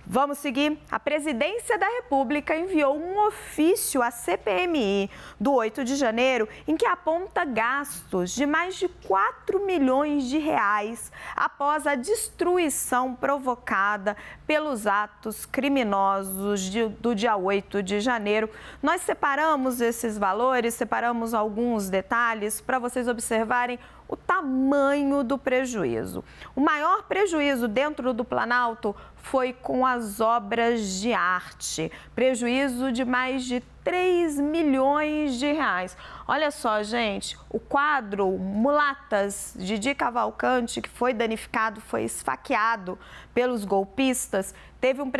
Vamos seguir? A Presidência da República enviou um ofício à CPMI do 8 de janeiro em que aponta gastos de mais de 4 milhões de reais após a destruição provocada pelos atos criminosos do dia 8 de janeiro. Nós separamos esses valores, separamos alguns detalhes para vocês observarem o tamanho do prejuízo. O maior prejuízo dentro do Planalto foi com as obras de arte. Prejuízo de mais de 3 milhões de reais. Olha só, gente, o quadro Mulatas, de Didi Cavalcante, que foi danificado, foi esfaqueado pelos golpistas, teve um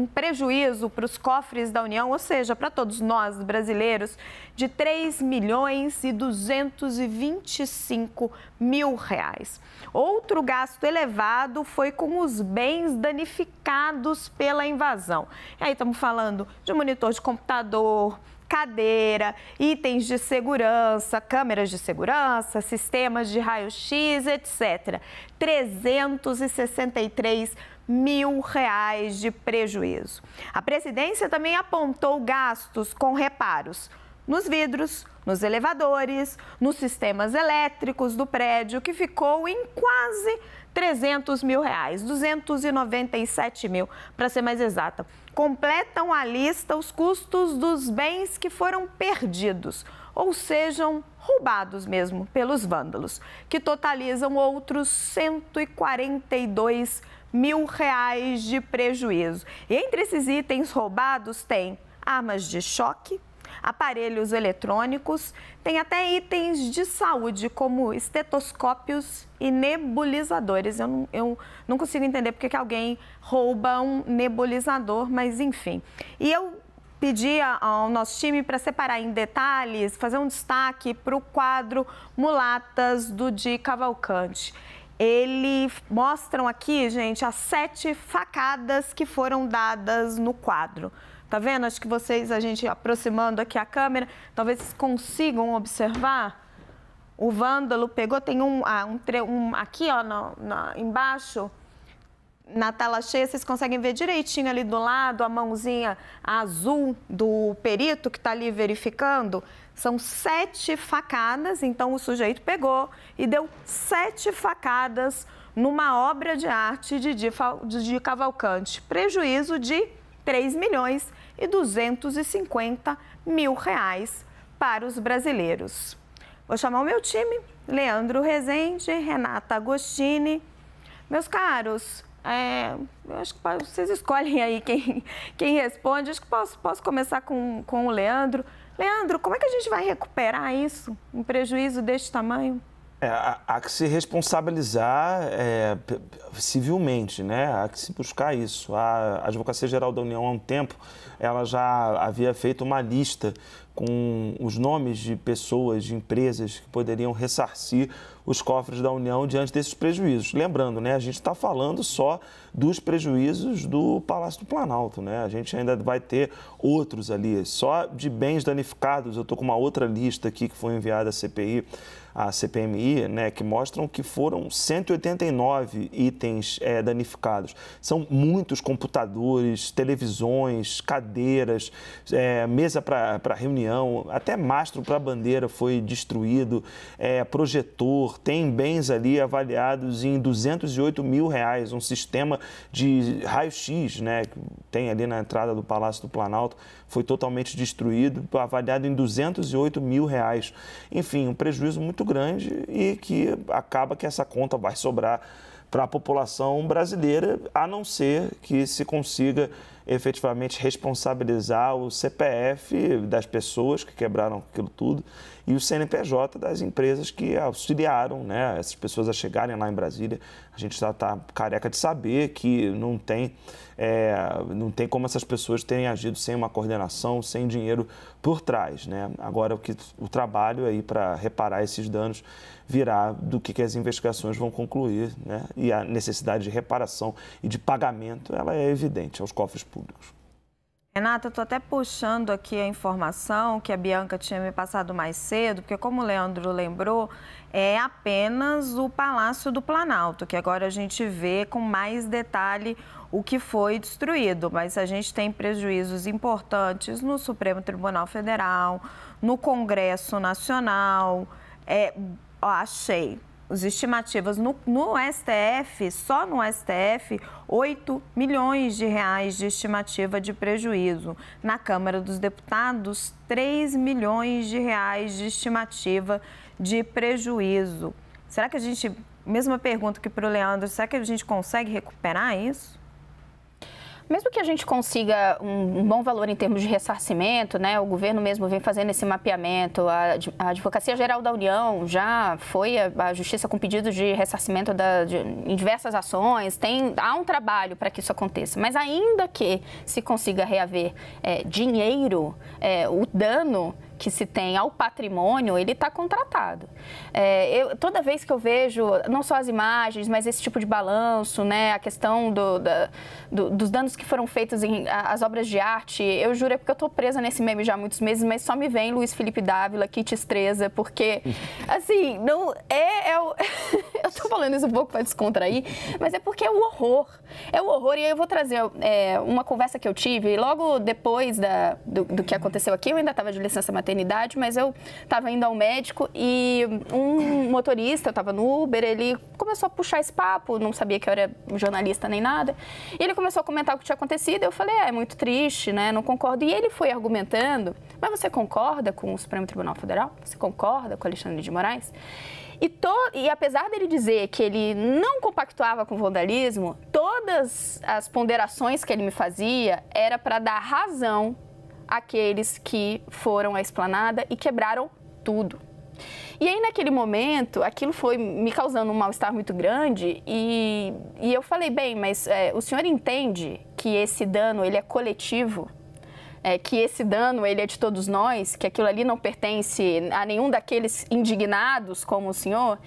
prejuízo para os cofres da União, ou seja, para todos nós brasileiros, de 3 milhões e 225 mil reais. Outro gasto elevado foi com os bens danificados pela invasão. E aí estamos falando de monitor de computador, cadeira, itens de segurança, câmeras de segurança, sistemas de raio-x, etc. 363 mil reais de prejuízo. A presidência também apontou gastos com reparos nos vidros, nos elevadores, nos sistemas elétricos do prédio, que ficou em quase 300 mil reais, 297 mil, para ser mais exata. Completam a lista os custos dos bens que foram perdidos, ou sejam roubados mesmo pelos vândalos, que totalizam outros 142 mil reais de prejuízo. E entre esses itens roubados tem armas de choque, aparelhos eletrônicos, tem até itens de saúde, como estetoscópios e nebulizadores. Eu não consigo entender porque que alguém rouba um nebulizador, mas enfim. E eu pedi ao nosso time para separar em detalhes, fazer um destaque para o quadro Mulatas, do Didi Cavalcante. Eles mostram aqui, gente, as 7 facadas que foram dadas no quadro. Tá vendo? Acho que vocês, a gente aproximando aqui a câmera, talvez vocês consigam observar. O vândalo pegou, tem aqui, ó, embaixo, na tela cheia, vocês conseguem ver direitinho ali do lado, a mãozinha azul do perito que está ali verificando. São 7 facadas, então o sujeito pegou e deu 7 facadas numa obra de arte de Didi Cavalcante. Prejuízo de 3 milhões e 250 mil reais para os brasileiros. Vou chamar o meu time, Leandro Rezende, Renata Agostini. Meus caros, eu acho que vocês escolhem aí quem responde. Acho que posso começar com o Leandro. Leandro, como é que a gente vai recuperar isso, um prejuízo deste tamanho? Há que se responsabilizar civilmente, né? Há que se buscar isso. A Advocacia Geral da União, há um tempo, ela já havia feito uma lista com os nomes de pessoas, de empresas que poderiam ressarcir os cofres da União diante desses prejuízos. Lembrando, né, a gente está falando só dos prejuízos do Palácio do Planalto, né? A gente ainda vai ter outros ali, só de bens danificados. Eu estou com uma outra lista aqui que foi enviada à CPMI, né, que mostram que foram 189 itens danificados. São muitos computadores, televisões, cadeiras, mesa para reunião, até mastro para bandeira foi destruído, projetor, tem bens ali avaliados em 208 mil reais, um sistema de raio-x, né, que tem ali na entrada do Palácio do Planalto, foi totalmente destruído, avaliado em 208 mil reais. Enfim, um prejuízo muito grande e que acaba que essa conta vai sobrar para a população brasileira, a não ser que se consiga efetivamente responsabilizar o CPF das pessoas que quebraram aquilo tudo e o CNPJ das empresas que auxiliaram, né, essas pessoas a chegarem lá em Brasília. A gente já está careca de saber que não tem como essas pessoas terem agido sem uma coordenação, sem dinheiro por trás, né? Agora, o trabalho aí para reparar esses danos virá do que as investigações vão concluir, né? E a necessidade de reparação e de pagamento, ela é evidente aos cofres públicos. Renata, eu estou até puxando aqui a informação que a Bianca tinha me passado mais cedo, porque como o Leandro lembrou, é apenas o Palácio do Planalto, que agora a gente vê com mais detalhe o que foi destruído, mas a gente tem prejuízos importantes no Supremo Tribunal Federal, no Congresso Nacional. Achei as estimativas no STF, só no STF, 8 milhões de reais de estimativa de prejuízo. Na Câmara dos Deputados, 3 milhões de reais de estimativa de prejuízo. Será que a gente, mesma pergunta que para o Leandro, será que a gente consegue recuperar isso? Mesmo que a gente consiga um bom valor em termos de ressarcimento, né? O governo mesmo vem fazendo esse mapeamento, a Advocacia Geral da União já foi à Justiça com pedidos de ressarcimento em diversas ações, há um trabalho para que isso aconteça, mas ainda que se consiga reaver dinheiro, o dano que se tem ao patrimônio, ele está contratado. Toda vez que eu vejo, não só as imagens, mas esse tipo de balanço, né, a questão dos danos que foram feitos às obras de arte, eu juro, é porque eu estou presa nesse meme já há muitos meses, mas só me vem Luiz Felipe Dávila, Kitty Estreza, porque, assim, não eu estou falando isso um pouco para descontrair, mas é porque é o horror. É o horror, e aí eu vou trazer uma conversa que eu tive, logo depois do que aconteceu aqui, eu ainda estava de licença maternidade, mas eu estava indo ao médico e um motorista, eu estava no Uber, ele começou a puxar esse papo, não sabia que eu era jornalista nem nada, e ele começou a comentar o que tinha acontecido, eu falei, é muito triste, né, não concordo, e ele foi argumentando, mas você concorda com o Supremo Tribunal Federal? Você concorda com Alexandre de Moraes? E apesar dele dizer que ele não compactuava com o vandalismo, todas as ponderações que ele me fazia era para dar razão àqueles que foram à esplanada e quebraram tudo. E aí, naquele momento, aquilo foi me causando um mal-estar muito grande e eu falei, bem, mas o senhor entende que esse dano ele é coletivo? Que esse dano ele é de todos nós, que aquilo ali não pertence a nenhum daqueles indignados como o senhor?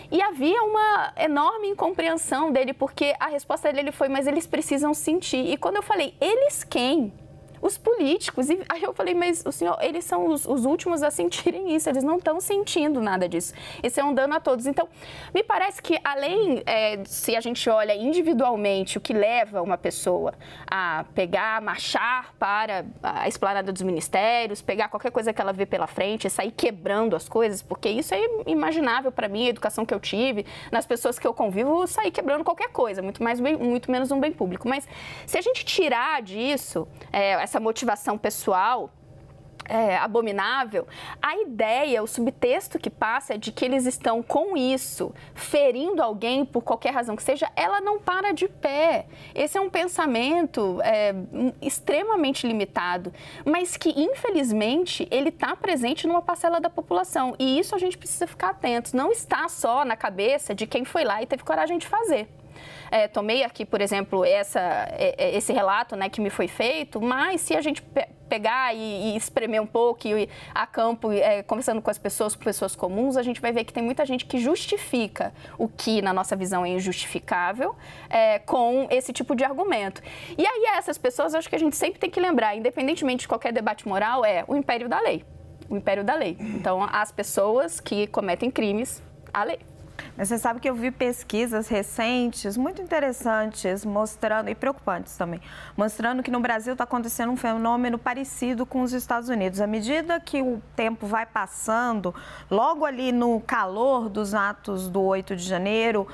E havia uma enorme incompreensão dele, porque a resposta dele foi, mas eles precisam sentir. E quando eu falei, eles quem? Os políticos. E aí eu falei, mas o senhor, eles são os últimos a sentirem isso, eles não estão sentindo nada disso. Esse é um dano a todos. Então, me parece que além, se a gente olha individualmente o que leva uma pessoa a pegar, marchar para a esplanada dos ministérios, pegar qualquer coisa que ela vê pela frente e sair quebrando as coisas, porque isso é imaginável para mim, a educação que eu tive, nas pessoas que eu convivo, sair quebrando qualquer coisa, muito menos um bem público. Mas se a gente tirar disso, essa motivação pessoal abominável, a ideia, o subtexto que passa é de que eles estão com isso, ferindo alguém por qualquer razão que seja, ela não para de pé. Esse é um pensamento extremamente limitado, mas que, infelizmente, ele está presente numa parcela da população. E isso a gente precisa ficar atentos. Não está só na cabeça de quem foi lá e teve coragem de fazer. Tomei aqui, por exemplo, esse relato, né, que me foi feito, mas se a gente pegar e espremer um pouco e ir a campo, conversando com as pessoas, com pessoas comuns, a gente vai ver que tem muita gente que justifica o que, na nossa visão, é injustificável com esse tipo de argumento. E aí, essas pessoas, acho que a gente sempre tem que lembrar, independentemente de qualquer debate moral, o império da lei. O império da lei. Então, as pessoas que cometem crimes, a lei. Mas você sabe que eu vi pesquisas recentes, muito interessantes, mostrando, e preocupantes também, mostrando que no Brasil está acontecendo um fenômeno parecido com os Estados Unidos. À medida que o tempo vai passando, logo ali no calor dos atos do 8 de janeiro,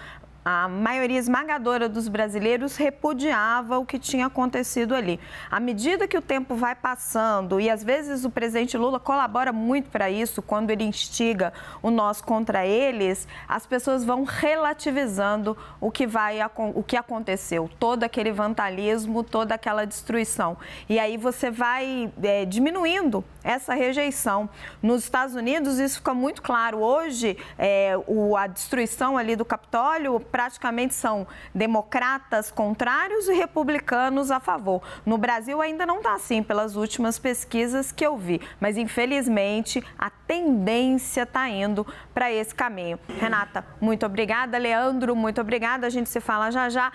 a maioria esmagadora dos brasileiros repudiava o que tinha acontecido ali. À medida que o tempo vai passando, e às vezes o presidente Lula colabora muito para isso, quando ele instiga o nós contra eles, as pessoas vão relativizando o que aconteceu, todo aquele vandalismo, toda aquela destruição. E aí você vai diminuindo essa rejeição. Nos Estados Unidos, isso fica muito claro. Hoje, a destruição ali do Capitólio, praticamente são democratas contrários e republicanos a favor. No Brasil ainda não está assim, pelas últimas pesquisas que eu vi, mas infelizmente a tendência está indo para esse caminho. Renata, muito obrigada. Leandro, muito obrigada. A gente se fala já já.